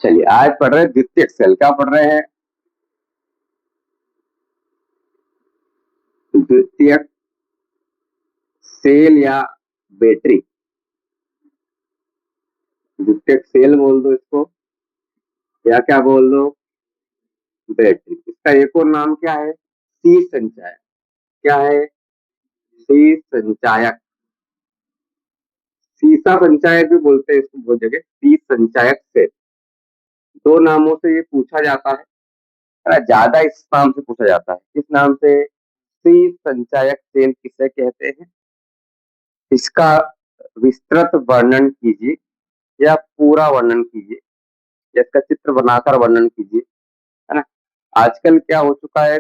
चलिए आज पढ़ रहे हैं द्वितीयक सेल। क्या पढ़ रहे हैं? द्वितीयक सेल या बैटरी। द्वितीयक सेल बोल दो इसको या क्या बोल दो, बैटरी। इसका एक और नाम क्या है? सी संचायक। क्या है? सी संचायक। सीसा संचायक भी बोलते हैं इसको बहुत जगह। सी संचायक सेल, दो नामों से ये पूछा जाता है। ज्यादा इस नाम से पूछा जाता है। किस नाम से? सी संचायक सेल किसे कहते हैं? इसका विस्तृत वर्णन कीजिए या पूरा वर्णन कीजिए या इसका चित्र बनाकर वर्णन कीजिए, है ना। आजकल क्या हो चुका है,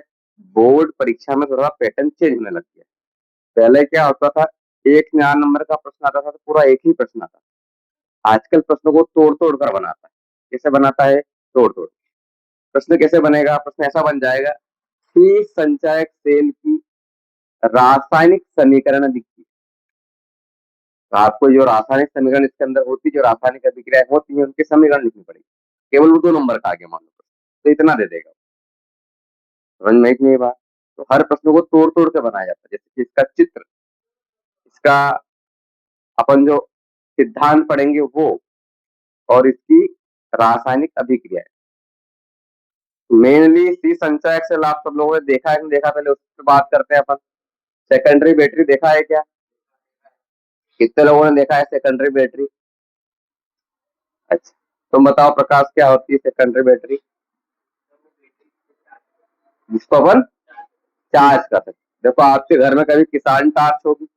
बोर्ड परीक्षा में थोड़ा पैटर्न चेंज होने लग गया। पहले क्या होता था, एक 4 नंबर का प्रश्न आता था तो पूरा एक ही प्रश्न आता। आजकल प्रश्नों को तोड़ तोड़ कर बनाता है। कैसे बनाता है? तोड़ तोड़। प्रश्न कैसे बनेगा? प्रश्न ऐसा बन जाएगा कि संचायक सेल की रासायनिक समीकरण दिखती है। तो आपको जो रासायनिक समीकरण इसके अंदर होती है, जो रासायनिक अभिक्रियाएं होती है, उनके समीकरण लिखनी पड़ेगी। केवल वो 2 नंबर का आगे मान लो तो इतना दे देगा। समझ में नहीं बात? तो हर प्रश्न को तोड़ तोड़ के बनाया जाता है। जैसे कि इसका चित्र, इसका अपन जो सिद्धांत पढ़ेंगे वो, और इसकी रासायनिक अभिक्रिया। मेनली सी संचायक से आप सब लोगों ने देखा है, नहीं देखा, पहले उससे बात करते हैं अपन। सेकेंडरी बैटरी देखा है क्या? कितने लोगों ने देखा है सेकेंडरी बैटरी? अच्छा, तुम बताओ प्रकाश, क्या होती है सेकेंडरी बैटरी? जिसको अपन चार्ज कर सकते। देखो आपके घर में कभी किसान टार्च होगी,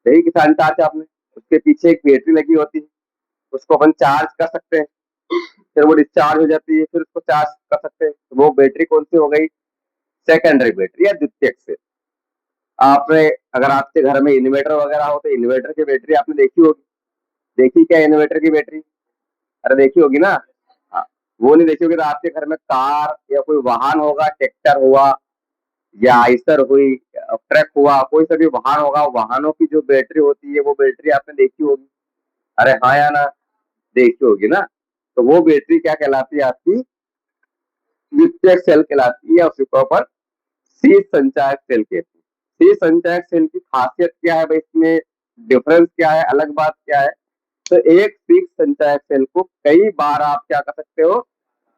यही किसान टार्च आपने, उसके पीछे एक बैटरी लगी होती है, उसको अपन चार्ज कर सकते हैं। फिर वो डिस्चार्ज हो जाती है, फिर उसको चार्ज कर सकते हैं। तो वो बैटरी कौन सी हो गई? सेकेंडरी बैटरी या द्वितीयक से। आपने, अगर आपके घर में इन्वर्टर वगैरह हो तो इन्वर्टर की बैटरी आपने देखी होगी। देखी क्या इन्वर्टर की बैटरी? अरे देखी होगी ना। हाँ, वो नहीं देखी होगी तो आपके घर में कार या कोई वाहन होगा, ट्रैक्टर हुआ या आइसर हुई, ट्रक हुआ, कोई सा भी वाहन होगा, वाहनों की जो बैटरी होती है वो बैटरी आपने देखी होगी। अरे हाँ या ना? देखी होगी ना। तो वो बैटरी क्या कहलाती है? आपकी द्वितीयक सेल कहलाती है। उसी को अपन सी संचायक सेल कहते हैं। सी संचायक सेल की खासियत क्या है भाई, इसमें डिफरेंस क्या है, अलग बात क्या है? तो एक फिक्स संचायक सेल को कई बार आप क्या कर सकते हो?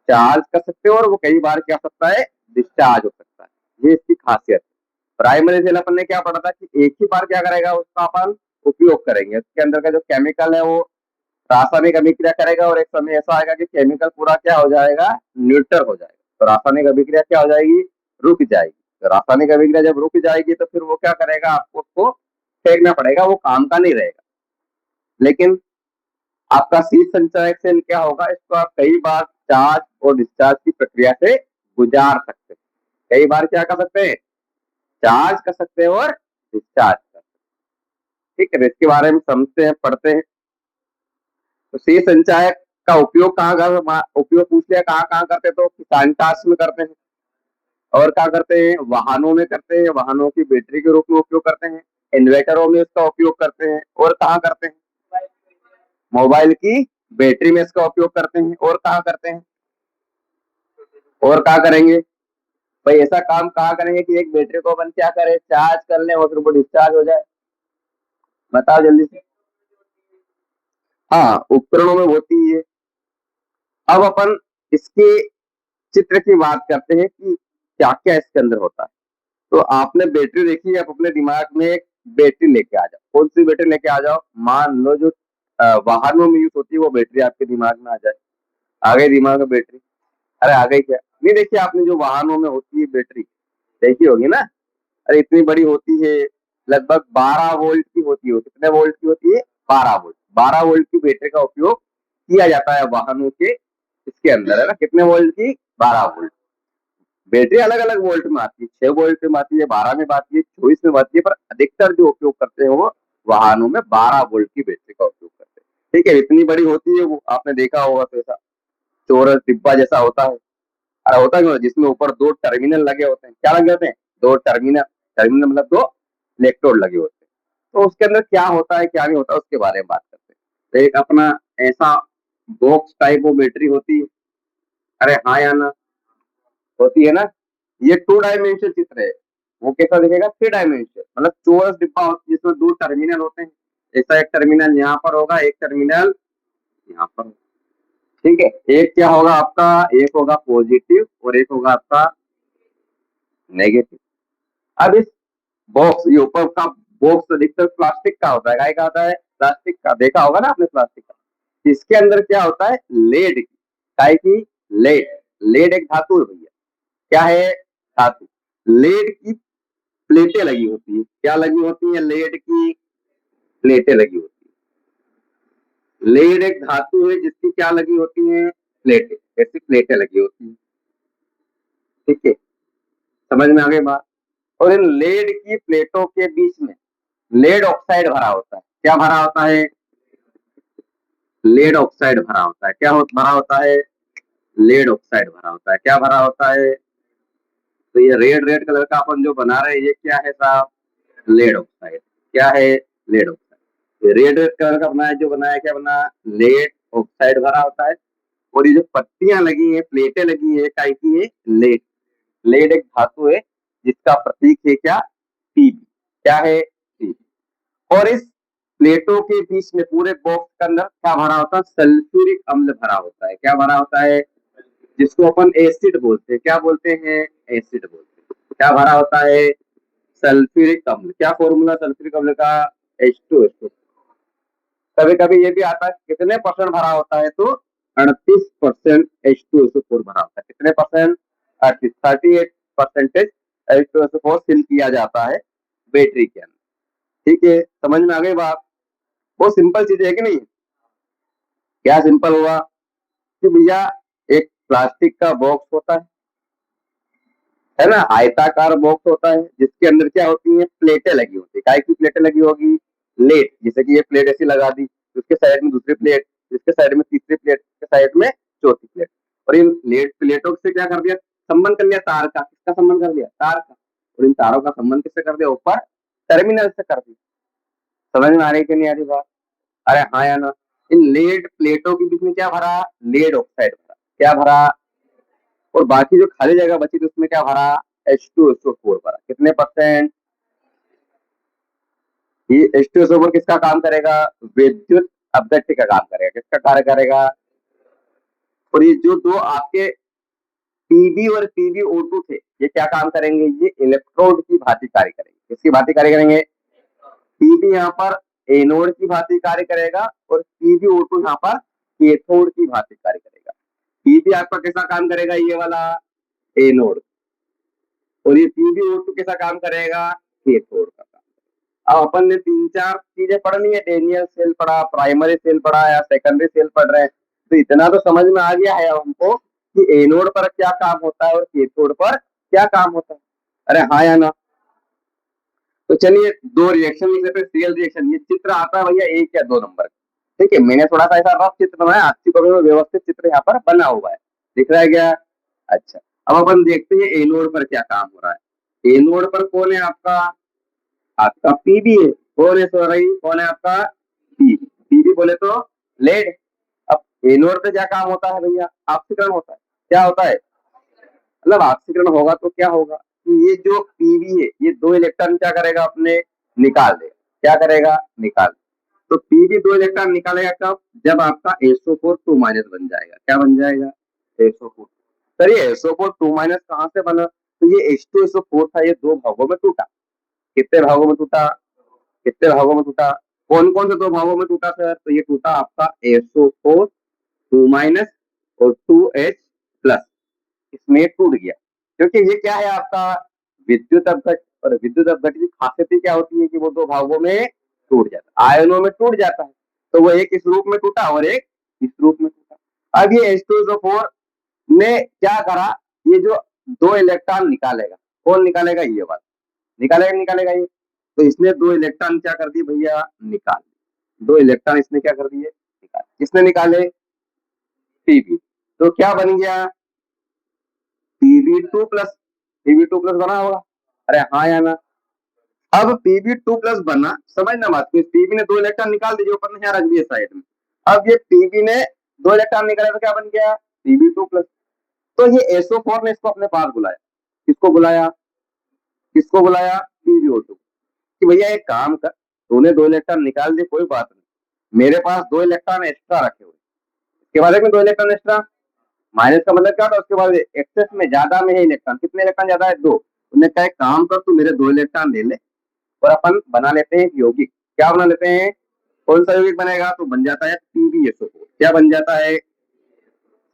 चार्ज कर सकते हो, और वो कई बार क्या हो सकता है? डिस्चार्ज हो सकता है। ये इसकी खासियत है। प्राइमरी सेल अपन ने क्या पढ़ा था कि एक ही बार क्या करेगा, उसका अपन उपयोग करेंगे। उसके अंदर का जो केमिकल है वो रासायनिक अभिक्रिया करेगा, और एक समय ऐसा आएगा कि केमिकल पूरा क्या हो जाएगा? न्यूट्रल हो जाएगा। तो रासायनिक अभिक्रिया क्या हो जाएगी? रुक जाएगी। तो रासायनिक अभिक्रिया जब रुक जाएगी तो फिर वो क्या करेगा? आपको उसको फेंकना पड़ेगा, वो काम का नहीं रहेगा। लेकिन आपका शीत संचायक सेल क्या होगा, इसको आप कई बार चार्ज और डिस्चार्ज की प्रक्रिया से गुजार सकते हैं। कई बार क्या कर सकते हैं? चार्ज कर सकते हैं और डिस्चार्ज कर सकते हैं। ठीक है, इसके बारे में समझते हैं, पढ़ते हैं। तो शीत संचायक का उपयोग कहाँ कर, उपयोग पूछ लिया कहाँ कहाँ करते हैं, तो किसान टास्क में करते हैं, और क्या करते हैं? वाहनों में करते हैं, वाहनों की बैटरी के रूप में उपयोग करते हैं, इन्वर्टरों में इसका उपयोग करते हैं, और कहाँ करते हैं? मोबाइल की बैटरी में इसका उपयोग करते हैं, और कहाँ करते हैं? और कहाँ करेंगे भाई? ऐसा काम कहाँ करेंगे कि एक बैटरी को अपन क्या करें? चार्ज कर लें और फिर वो डिस्चार्ज हो जाए। बताओ जल्दी से। हाँ, उपकरणों में होती है। अब अपन इसके चित्र की बात करते हैं कि क्या क्या इसके अंदर होता है। तो आपने बैटरी देखी है, आप अपने दिमाग में एक बैटरी लेके आ जाओ। कौन सी बैटरी लेके आ जाओ? मान लो जो वाहनों में यूज होती है वो बैटरी आपके दिमाग में आ जाए। आ गई दिमाग में बैटरी? अरे आ गई क्या? नहीं देखिए आपने, जो वाहनों में होती है बैटरी देखी होगी ना। अरे इतनी बड़ी होती है, लगभग 12 वोल्ट की होती है। कितने वोल्ट की होती है? 12 वोल्ट। 12 वोल्ट की बैटरी का उपयोग किया जाता है वाहनों के इसके अंदर, है ना। कितने वोल्ट की? 12 वोल्ट। बैटरी अलग अलग वोल्ट में आती है, 6 वोल्ट में आती है, 12 में आती है, 24 में आती है, पर अधिकतर जो उपयोग करते हैं वो वाहनों में 12 वोल्ट की बैटरी का उपयोग करते हैं। ठीक है, इतनी बड़ी होती है वो, आपने देखा होगा। तो ऐसा चौरस डिब्बा जैसा होता है। अरे होता क्यों, जिसमें ऊपर 2 टर्मिनल लगे होते हैं। क्या लगे होते हैं? 2 टर्मिनल। टर्मिनल मतलब 2 इलेक्ट्रोड लगे होते हैं। तो उसके अंदर क्या होता है क्या नहीं होता उसके बारे में बात करते हैं। तो एक अपना ऐसा बॉक्स टाइप वो बैटरी होती है। अरे हाँ या ना, होती है ना। ये 2 डायमेंशन चित्र है, वो कैसा दिखेगा, 3 डायमेंशन, मतलब चौरस डिब्बा जिसमें 2 टर्मिनल होते हैं। ऐसा एक टर्मिनल यहाँ पर होगा, एक टर्मिनल यहाँ पर। ठीक है, एक क्या होगा आपका, एक होगा पॉजिटिव और एक होगा आपका नेगेटिव। अब इस बॉक्स, ये ऊपर का बॉक्स अधिकतर प्लास्टिक का होता है, काय का होता है, प्लास्टिक का, देखा होगा ना आपने प्लास्टिक का। इसके अंदर क्या होता है, लेड की, काय की, लेड। लेड एक धातु है भैया, क्या है, धातु। लेड की प्लेटें लगी होती है, क्या लगी होती है, लेड की प्लेटें लगी होती है। लेड एक धातु है जिसकी क्या लगी होती है, प्लेटें, ऐसी प्लेटें लगी होती है। ठीक है, समझ में आ गई बात। और इन लेड की प्लेटों के बीच में लेड ऑक्साइड भरा होता है, क्या भरा होता है, लेड ऑक्साइड भरा होता है। क्या भरा होता है, लेड ऑक्साइड भरा होता है। क्या भरा होता है, तो ये रेड रेड कलर का अपन जो बना रहे हैं, ये क्या है साहब, लेड ऑक्साइड। क्या है, lead oxide. Red red colour का बनाया, जो बनाया क्या बना, लेड ऑक्साइड भरा होता है। और ये जो पट्टियां लगी है, प्लेटें लगी है, काय की है, लेड। लेड एक धातु है जिसका प्रतीक है क्या, पीबी। क्या है, पीबी। और इस प्लेटों के बीच में पूरे बॉक्स के अंदर क्या भरा होता है, सल्फ्यूरिक अम्ल भरा होता है। क्या भरा होता है, जिसको अपन एसिड बोलते हैं। क्या बोलते हैं, एसिड बोलते हैं। क्या भरा होता है, सल्फ्यूरिक अम्ल। क्या फॉर्मूला सल्फ्यूरिक अम्ल का, H2SO। कभी कभी ये भी आता है कितने परसेंट भरा होता है, तो 38% H2SO4 भरा होता है। कितने परसेंट, 38% H2SO4 फिल किया जाता है बैटरी के अंदर। ठीक है, समझ में आ गई बात। वो सिंपल चीज है कि नहीं, क्या सिंपल हुआ, कि भैया एक प्लास्टिक का बॉक्स होता है ना, आयताकार बॉक्स होता है जिसके अंदर क्या होती है, प्लेटें लगी होती है। काय की प्लेटें लगी होगी, लेड। जैसे कि ये प्लेट ऐसी लगा दी, उसके साइड में दूसरी प्लेट, इसके साइड में तीसरी प्लेट, के साइड में चौथी प्लेट। और इन लेड प्लेटों से क्या कर दिया, संबंध कर लिया तार का। किसका संबंध कर दिया, तार का। और इन तारों का संबंध किससे कर दिया, ऊपर टर्मिनल से कर दिया। समझ में आ रही कि नहीं आ रही बात, अरे हाँ या ना। इन लेड प्लेटों के बीच में क्या भरा, लेड ऑक्साइड भरा। क्या भरा, और बाकी जो खाली जगह बची थी उसमें क्या भरा, H2SO4 भरा। कितने परसेंट, ये H2SO4 किसका काम करेगा, विद्युत अपघट्य का काम करेगा। किसका कार्य करेगा, और ये जो दो आपके पीबी और PbO2 थे, ये क्या काम करेंगे, ये इलेक्ट्रोड की भांति कार्य करेंगे। किसकी भांति कार्य करेंगे, पीबी यहाँ पर एनोड की भांति कार्य करेगा और PbO2 यहाँ पर कैथोड की भांति कार्य करेगा। पीबी आपका कैसा काम करेगा, ये वाला एनोड, और ये PbO2 कैसा काम करेगा, कैथोड का काम। अब अपन ने 3-4 चीजें पढ़नी है, डेनियल सेल पढ़ा, प्राइमरी सेल पढ़ा या सेकेंडरी सेल पढ़ रहे हैं, तो इतना तो समझ में आ गया है हमको कि एनोड पर क्या काम होता है और कैथोड पर क्या काम होता है। अरे हाँ या ना। तो चलिए, दो रिएक्शन लिख लेते हैं, सीरियल रिएक्शन। ये चित्र आता है भैया 1 या 2 नंबर। ठीक है, मैंने थोड़ा सा ऐसा रफ चित्र बनाया, आपकी कॉपी में व्यवस्थित चित्र यहाँ पर बना हुआ है, दिख रहा है क्या। अच्छा, अब अपन देखते हैं एनोड पर क्या काम हो रहा है। एनोड पर कौन है आपका, आपका पीबी है। कौन है, सॉरी, कौन है आपका, पीबी। पीबी बोले तो लेड। अब एनोड पे क्या काम होता है भैया, ऑक्सीकरण होता है। क्या होता है, मतलब ऑक्सीकरण होगा तो क्या होगा, कि ये जो पीबी है ये 2 इलेक्ट्रॉन क्या करेगा, अपने निकाल देगा। क्या करेगा, निकाल। तो पीबी 2 इलेक्ट्रॉन निकालेगा कब, जब आपका SO4 2 माइनस बन जाएगा। क्या बन जाएगा, SO4। सर ये SO4 2 माइनस कहां से बना, तो ये H2SO4 था, ये 2 भागों में टूटा। कितने भागों में टूटा, कितने भागों में टूटा, कौन कौन से 2 भागों में टूटा सर, तो ये टूटा आपका SO4 2 माइनस और 2H प्लस, इसमें टूट गया। क्योंकि ये क्या है आपका विद्युत अपघट, और विद्युत अपघट की खासियत क्या होती है कि वो 2 भागों में टूट जाता है, आयनों में टूट जाता है। तो वो एक इस रूप में टूटा और एक इस रूप में टूटा। अब ये H2SO4 ने क्या करा, ये जो 2 इलेक्ट्रॉन निकालेगा, कौन निकालेगा, ये वाला निकालेगा, निकालेगा ये। तो इसने 2 इलेक्ट्रॉन क्या कर दिए भैया, निकाल। 2 इलेक्ट्रॉन इसने क्या कर दिए, निकाल। किसने निकाले, पीबी। तो क्या बन गया, Pb2 प्लस, Pb2 प्लस बना होगा। अरे हाँ या ना। अब Pb2 प्लस बना, समझना बात को, पीबी ने 2 इलेक्ट्रॉन निकाल दिए, ऊपर ने यहाँ रख दिए साइड में। अब ये पीबी ने 2 इलेक्ट्रॉन निकले तो क्या बन गया, Pb2+। तो ये SO4 ने इसको अपने पास बुलाया, किसको बुलाया, किसको बुलाया, PbO2, कि भैया एक काम कर, तूने 2 इलेक्ट्रॉन निकाल दिए, कोई बात नहीं, मेरे पास 2 इलेक्ट्रॉन एक्स्ट्रा रखे हुए। इसके बाद में 2 इलेक्ट्रॉन एक्स्ट्रा, माइनस का मतलब क्या था, उसके बाद एक्सेस में ज्यादा में है इलेक्ट्रॉन, कितने इलेक्ट्रॉन ज्यादा है, 2। उन्होंने कहा एक काम कर, तू मेरे 2 इलेक्ट्रॉन ले ले और अपन बना लेते हैं यौगिक। क्या बना लेते हैं, कौन सा यौगिक बनेगा, तो बन जाता है PbSO4। क्या बन जाता है,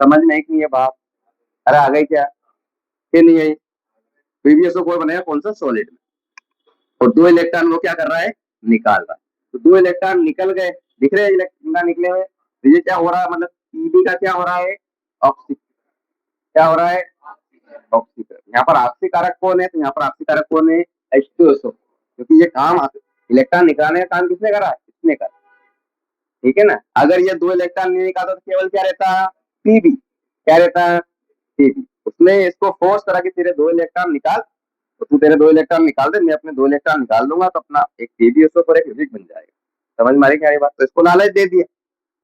समझ में आई कि नहीं है बात, अरे आ गई क्या, कि नहीं आई, PbSO4 बनेगा कौन सा, सॉलिड में, और 2 इलेक्ट्रॉन वो क्या कर रहा है, निकाल रहा है। तो 2 इलेक्ट्रॉन निकल गए, दिख रहे हैं इलेक्ट्रॉन निकले हुए, तो ये क्या हो रहा है, मतलब Pb का क्या हो रहा है, ऑक्सीकरण, क्या हो रहा है, ऑक्सीकरण। यहाँ पर आपसी कारक कौन है, तो यहाँ पर आपसी कारक कौन है, H2SO, क्योंकि ये काम इलेक्ट्रॉन निकालने का काम किसने करा, इसने करा, ठीक है ना। अगर ये 2 इलेक्ट्रॉन नहीं निकालता तो केवल क्या रहता, Pb, क्या रहता, Pb। उसने इसको फोर्स करा कि तेरे 2 इलेक्ट्रॉन निकाल, तो तू तेरे 2 इलेक्ट्रॉन निकाल दे, मैं अपने 2 इलेक्ट्रॉन निकाल दूंगा, तो अपना एक PbSO पर एक यौगिक बन जाएगा। समझ में आ रही क्या बात, तो इसको लालच दे दिया,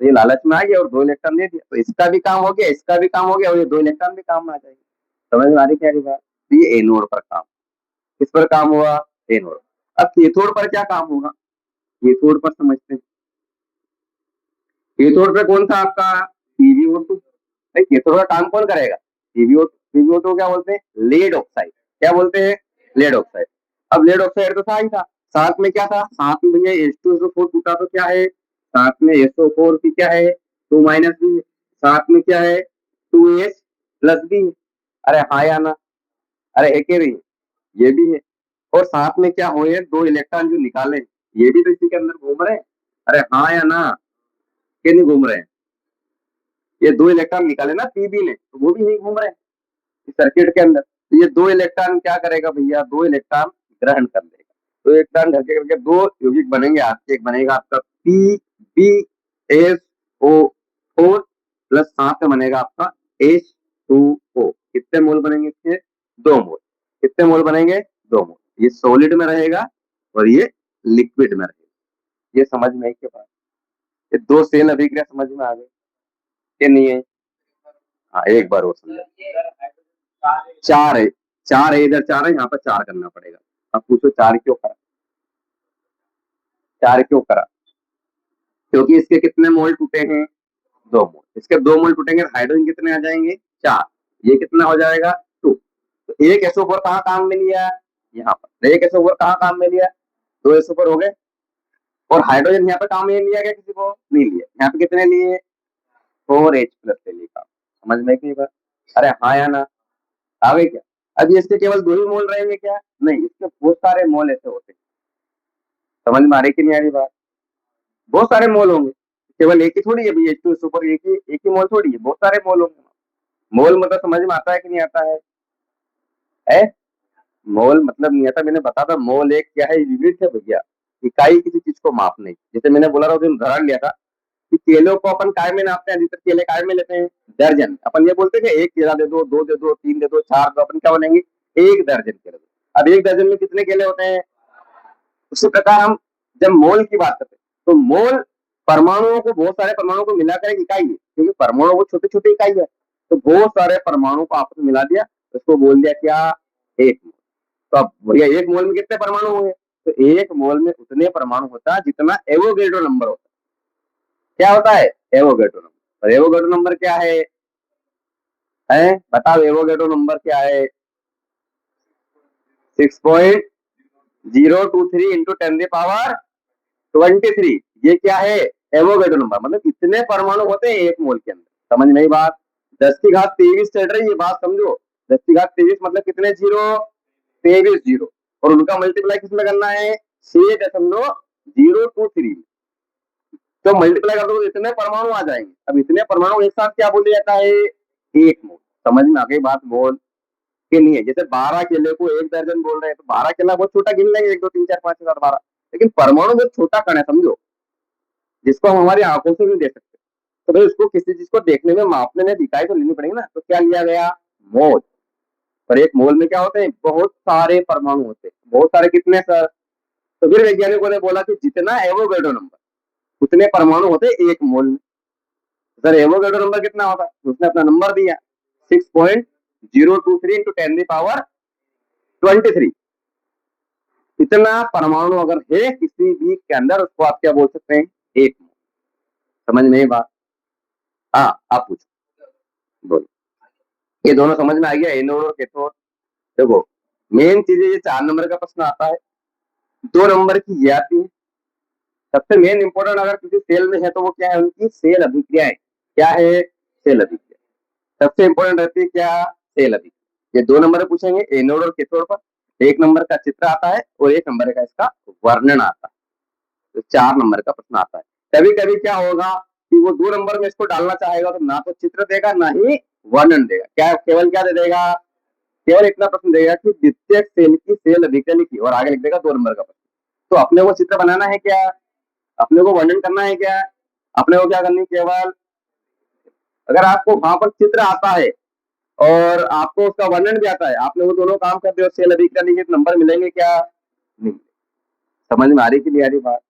तो ये लालच में आ गया और 2 इलेक्ट्रॉन दे दिया, तो इसका भी काम हो गया, इसका भी काम हो गया, और ये 2 इलेक्ट्रॉन भी काम में आ जाएंगे। समझ में आ रही क्या बात, तो ये एनोड पर काम, किस पर काम हुआ, एनोड। अब कैथोड पर क्या काम होगा, कैथोड पर समझते हैं। कैथोड पे कौन था आपका, PbO2। कैथोड का काम कौन करेगा, PbO2 क्या बोलते हैं, लेड ऑक्साइड, क्या बोलते हैं, लेड ऑक्साइड। अब लेड ऑक्साइड तो था ही था, साथ में क्या था, साथ में भैया H2SO4 टूटा तो क्या है, साथ में SO4 की क्या है, 2 माइनस भी, साथ में क्या है, 2S प्लस भी। अरे हाँ या ना, अरे है कि नहीं, ये भी है। और साथ में क्या हो, 2 इलेक्ट्रॉन जो निकाले, ये भी तो इसी के अंदर घूम रहे हैं। अरे हाँ या ना, कि नहीं घूम रहे हैं, ये 2 इलेक्ट्रॉन निकाले ना Pb ने, तो वो भी यही घूम रहे हैं इस सर्किट के अंदर। तो ये 2 इलेक्ट्रॉन क्या करेगा भैया, 2 इलेक्ट्रॉन ग्रहण कर लेगा, 2 इलेक्ट्रॉन घर करके 2 यौगिक बनेंगे आपके, एक बनेगा आपका PbSO4 प्लस साथ में बनेगा आपका H2O। कितने मोल बनेंगे इसके, 2 मोल। कितने मोल बनेंगे, 2 मोल। ये सॉलिड में रहेगा और ये लिक्विड में रहेगा। ये समझ में आई के बाद, ये 2 सेल अभिक्रिया समझ में आ गई कि नहीं है, हाँ एक बार और समझा। 4 है, 4 है, इधर 4 है, यहाँ पर 4 करना पड़ेगा। अब पूछो 4 क्यों करा, 4 क्यों करा, क्योंकि इसके कितने मोल टूटे हैं, 2 मोल। इसके 2 मोल टूटेंगे, हाइड्रोजन कितने आ जाएंगे, 4। ये कितना हो जाएगा, 2। तो एक SO4 कहाँ काम में लिया, यहाँ पर। एक SO4 कहाँ काम में लिया, 2 SO4 हो गए, और हाइड्रोजन यहाँ पे काम में लिया गया, किसी को नहीं लिया। यहाँ पे कितने लिए, 4H प्लस ले लिया। समझ में की बात, अरे हाँ या ना, आ गई क्या। अब ये इसके केवल 2 ही मोल रहेंगे क्या, नहीं, इसके बहुत सारे मोल ऐसे होते हैं। समझ में आ रही कि नहीं आ रही बात, बहुत सारे मोल होंगे, केवल एक ही थोड़ी है भैया, H2SO पर एक ही मोल थोड़ी है, बहुत सारे मोल होंगे। मोल मतलब समझ में आता है कि नहीं आता है? मोल मतलब नहीं आता, मैंने बता था, मोल एक क्या है, यूनिट है भैया, इकाई किसी चीज को मापने। जैसे मैंने बोला था, उदाहरण लिया था कि केलों को अपन काय में नापते हैं, अधिकतर केले काय में लेते हैं, दर्जन। अपन ये बोलते हैं कि 1 केला दे दो, 2 दे दो, 3 दे दो, 4 दो, अपन क्या बोलेंगे, 1 दर्जन केले दो। अब 1 दर्जन में कितने केले होते हैं, उसी प्रकार हम जब मोल की बात करते हैं, तो मोल परमाणुओं को, बहुत सारे परमाणुओं को मिलाकर एक इकाई है, क्योंकि परमाणु वो छोटी छोटी इकाई है, तो बहुत सारे परमाणु को आपस में मिला दिया, उसको बोल दिया क्या, 1 मोल। तो अब भैया 1 मोल में कितने परमाणु हुए, तो 1 मोल में उतने परमाणु होता है जितना एवोगैड्रो नंबर होता है। क्या होता है, एवोगैड्रो नंबर। और एवोगैड्रो नंबर क्या है बताओ, एवोगैड्रो नंबर क्या है, 6.023 इंटू 10⁻23। ये क्या है, एवोगैड्रो नंबर, मतलब इतने परमाणु होते हैं 1 मोल के अंदर। समझ में आई बात, 10⁻23 चल रही है बात, समझो। 10⁻23 मतलब कितने जीरो, 23 जीरो, और उनका मल्टीप्लाई किसमें करना है, 6.023। तो मल्टीप्लाई कर दो तो इतने परमाणु आ जाएंगे। अब इतने परमाणु एक साथ क्या बोला जाता है, 1 मोल। समझ में आ गई बात, मोल के नहीं है। जैसे 12 केले को 1 दर्जन बोल रहे हैं, तो 12 केला बहुत छोटा गिन लेंगे, 1 2 3 4 5 6 7 12, लेकिन परमाणु बहुत छोटा कण है, समझो, जिसको हम हमारी आंखों से नहीं देख सकते। तो भाई उसको किसी चीज को देखने में, मापने में इकाई तो लेनी पड़ेगी ना, तो क्या लिया गया, मोल। पर 1 मोल में क्या होते हैं, बहुत सारे परमाणु होते हैं, बहुत सारे, कितने सर। तो फिर वैज्ञानिकों ने बोला कि जितना एवोगैड्रो नंबर, उतने परमाणु होते 1 मोल में। सर एवोगैड्रो नंबर कितना होगा, उसने अपना नंबर दिया 6.023 इंटू 10⁻23। इतना परमाणु अगर है किसी भी के अंदर, उसको आप क्या बोल सकते हैं, एक मोल। समझ में ये बात? हाँ आप पूछो, बोलो। ये दोनों समझ में आ गया, एनोड और कैथोड। देखो मेन चीज ये 4 नंबर का प्रश्न आता है, 2 नंबर की ये आती है। सबसे मेन इंपॉर्टेंट अगर किसी सेल में है तो वो क्या है, उनकी सेल अभिक्रियाएं। क्या है, सेल अभिक्रिया सबसे इंपॉर्टेंट रहती है। क्या, सेल अभिक्रिया। ये 2 नंबर पूछेंगे एनोड और कैथोड पर। 1 नंबर का चित्र आता है और 1 नंबर का इसका वर्णन आता है। तो 4 नंबर का प्रश्न आता है। कभी कभी क्या होगा कि वो 2 नंबर में इसको डालना चाहेगा तो ना तो चित्र देगा ना ही वर्णन देगा, क्या केवल क्या दे देगा, केवल इतना प्रश्न देगा कि द्वितीयक सेल की सेल अभिक्रिया लिखी, और आगे लिख देगा 2 नंबर का प्रश्न। तो अपने को चित्र बनाना है क्या, अपने को वर्णन करना है क्या, अपने को क्या करनी, केवल अगर आपको वहां पर चित्र आता है और आपको उसका वर्णन भी आता है, आपने वो दोनों काम कर दिए और सेल अभिक्रिया लिखी, तो नंबर मिलेंगे क्या, नहीं। समझ में आ रही कि नहीं आ रही बात?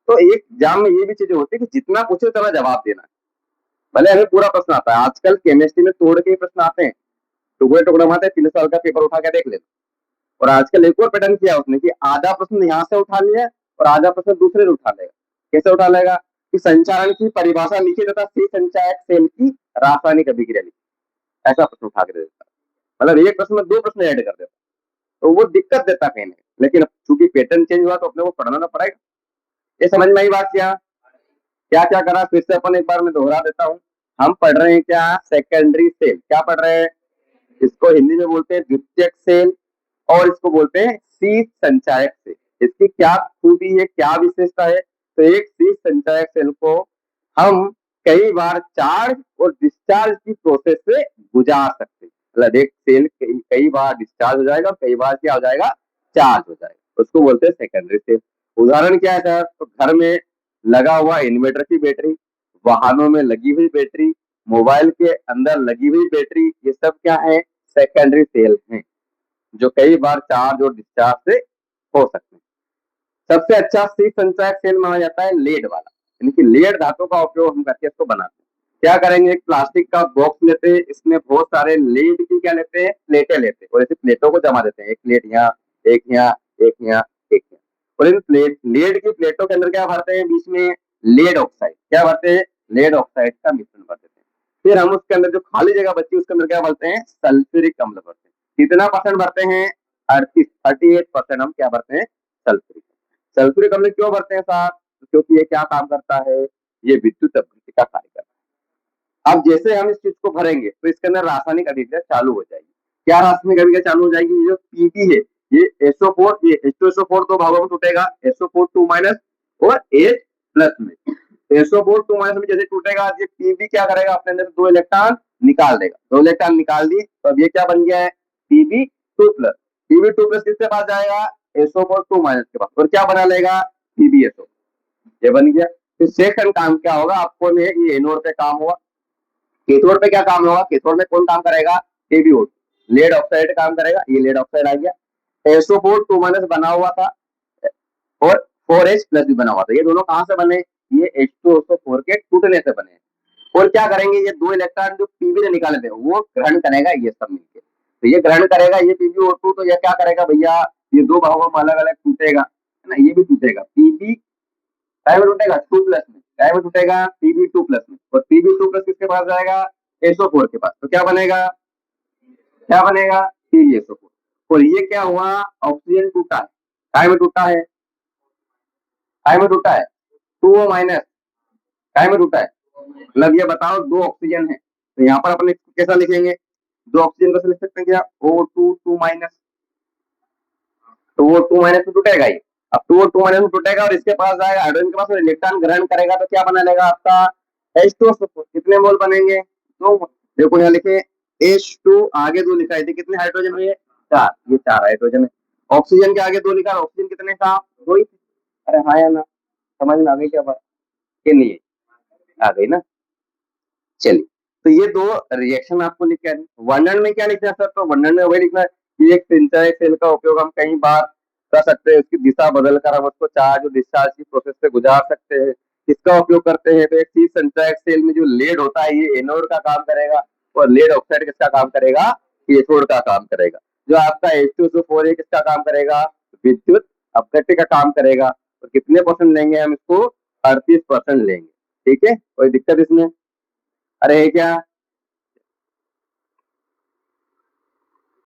तो एक एग्जाम में ये भी चीजें होती है कि जितना पूछे उतना जवाब देना है। भले हमें पूरा प्रश्न आता है, आजकल केमिस्ट्री में तोड़ के प्रश्न आते हैं, टुकड़े टुकड़े आते हैं, 3 साल का पेपर उठा के देख लेते। और आजकल एक और पैटर्न किया उसने कि आधा प्रश्न यहाँ से उठा लिया और आधा प्रश्न दूसरे से उठा लेगा। कैसे उठा लेगा कि संचारण की परिभाषा लिखी तथा सी संचायक सेल की रासायनिक अभिक्रिया लिखी, ऐसा प्रश्न उठा के दे देता। मतलब एक प्रश्न में 2 प्रश्न ऐड कर देता, तो वो दिक्कत देता कहीं नहीं। लेकिन अब चूंकि पैटर्न चेंज हुआ तो अपने को पढ़ना पड़ेगा। ये समझ में आई बात? क्या क्या क्या करा, फिर से अपन एक बार मैं दोहरा देता हूँ। हम पढ़ रहे हैं क्या, सेकेंडरी सेल। क्या पढ़ रहे हैं, इसको हिंदी में बोलते हैं द्वितीयक सेल और इसको बोलते हैं शीत संचायक सेल। इसकी क्या खूबी है, क्या विशेषता है, तो एक शीत संचायक सेल को हम कई बार चार्ज और डिस्चार्ज की प्रोसेस से गुजार सकते हैं। मतलब एक सेल कई बार डिस्चार्ज हो जाएगा, कई बार क्या हो जाएगा, चार्ज हो जाएगा, उसको बोलते हैं सेकेंडरी सेल। उदाहरण क्या है सर, तो घर में लगा हुआ इन्वर्टर की बैटरी, वाहनों में लगी हुई बैटरी, मोबाइल के अंदर लगी हुई बैटरी, ये सब क्या है, सेकेंडरी सेल हैं, जो कई बार चार्ज और डिस्चार्ज से हो सकते हैं। सबसे अच्छा शीत संचायक सेल माना जाता है लेड वाला, यानी कि लेड धातु का उपयोग हम करके इसको बनाते हैं। क्या करेंगे, एक प्लास्टिक का बॉक्स लेते हैं, इसमें बहुत सारे लेड की क्या लेते हैं, प्लेटें लेते हैं, और ऐसे प्लेटों को जमा देते हैं, एक प्लेट यहाँ, एक यहाँ, एक यहाँ, एक यहाँ। और इन लेड की प्लेटों के अंदर क्या भरते हैं, बीच में लेड ऑक्साइड, क्या भरते हैं, लेड ऑक्साइड का मिश्रण भर देते हैं। फिर हम उसके अंदर जो खाली जगह बची उसके अंदर क्या भरते हैं, सल्फ्यूरिक अम्ल भरते हैं। कितना परसेंट भरते हैं, 38% हम क्या भरते हैं, सल्फ्यूरिक। सल्फ्यूरिक अम्ल क्यों भरते हैं साहब, क्योंकि ये क्या काम करता है, ये विद्युत अपघटन का कार्य करता है। अब जैसे हम इस चीज को भरेंगे तो इसके अंदर रासायनिक अभिक्रिया चालू हो जाएगी। क्या रासायनिक अभिक्रिया चालू हो जाएगी, ये जो पीपी है, ये SO4, ये H2SO4 दो भागों में टूटेगा, SO4 2 माइनस और H प्लस में। SO4 2 माइनस में जैसे टूटेगा, ये पीबी क्या करेगा, अपने अंदर 2 इलेक्ट्रॉन निकाल देगा, 2 इलेक्ट्रॉन निकाल दिए, तो अब ये क्या बन गया है, Pb2 प्लस। Pb2 प्लस किसके पास जाएगा, SO4 2 माइनस के पास, और क्या बना लेगा, PbSO। ये बन गया। फिर सेकंड काम क्या होगा, आपको ये एनोड पे काम होगा। कैथोड पे क्या काम होगा, कैथोड में कौन काम करेगा, KbO2, लेड ऑक्साइड काम करेगा, ये लेड ऑक्साइड आ गया। SO4 2 माइनस बना हुआ था और 4H प्लस भी बना हुआ था, ये दोनों कहां से बने, ये H2SO4 के टूटने से बने। और क्या करेंगे, ये 2 इलेक्ट्रॉन जो पीबी ने निकाले थे वो ग्रहण करेगा, ये सब मिलकर, तो ये ग्रहण करेगा, ये PbO2, तो ये क्या करेगा भैया, ये 2 भागों में अलग अलग टूटेगा, है ना, ये भी टूटेगा, पीबी काय में टूटेगा, 2 प्लस में, काय में टूटेगा, Pb2 प्लस में, और Pb2 प्लस किसके पास जाएगा, SO4 के पास, तो क्या बनेगा, क्या बनेगा, PbSO4। और ये क्या हुआ, ऑक्सीजन टूटा है, काय में टूटा है, काय में टूटा है, 2O माइनस, काय में टूटा है, मतलब ये बताओ 2 ऑक्सीजन है, तो यहाँ पर अपन कैसा लिखेंगे, 2 ऑक्सीजन कैसे लिख सकते हैं, क्या O2 2 माइनस, तो वो 2 माइनस में टूटेगा ही। अब 2 माइनस में टूटेगा और इसके पास जाएगा हाइड्रोजन के पास, इलेक्ट्रॉन ग्रहण करेगा, तो क्या बना लेगा आपका H2SO4। कितने मोल बनेंगे, 2 मोल। देखो यहाँ लिखे H2, आगे 2 लिखा है, कितने हाइड्रोजन हुए, 4, ये 4 हाइड्रोजन है। ऑक्सीजन के आगे 2 लिखा, ऑक्सीजन कितने था, 2 ही। अरे हाँ या ना, समझ में आ गई क्या बात, के लिए आ गई ना। चलिए, तो ये 2 रिएक्शन आपको लिख के आए। वर्णन में क्या लिखना है सर, तो वर्णन में वही लिखना है कि एक संचायक सेल का उपयोग हम कई बार कर सकते हैं, उसकी दिशा बदल कर हम उसको चार्ज और डिस्चार्ज की प्रोसेस से गुजार सकते हैं। किसका उपयोग करते हैं, तो एक सी सेंट्राइड सेल में जो लेड होता है ये एनोड का काम करेगा, और लेड ऑक्साइड किसका काम करेगा, कैथोड का काम करेगा। जो आपका H2SO4 किसका काम करेगा, विद्युत अपघट्य का काम करेगा। तो कितने परसेंट लेंगे हम इसको, 38% लेंगे। ठीक है, कोई दिक्कत इसमें? अरे क्या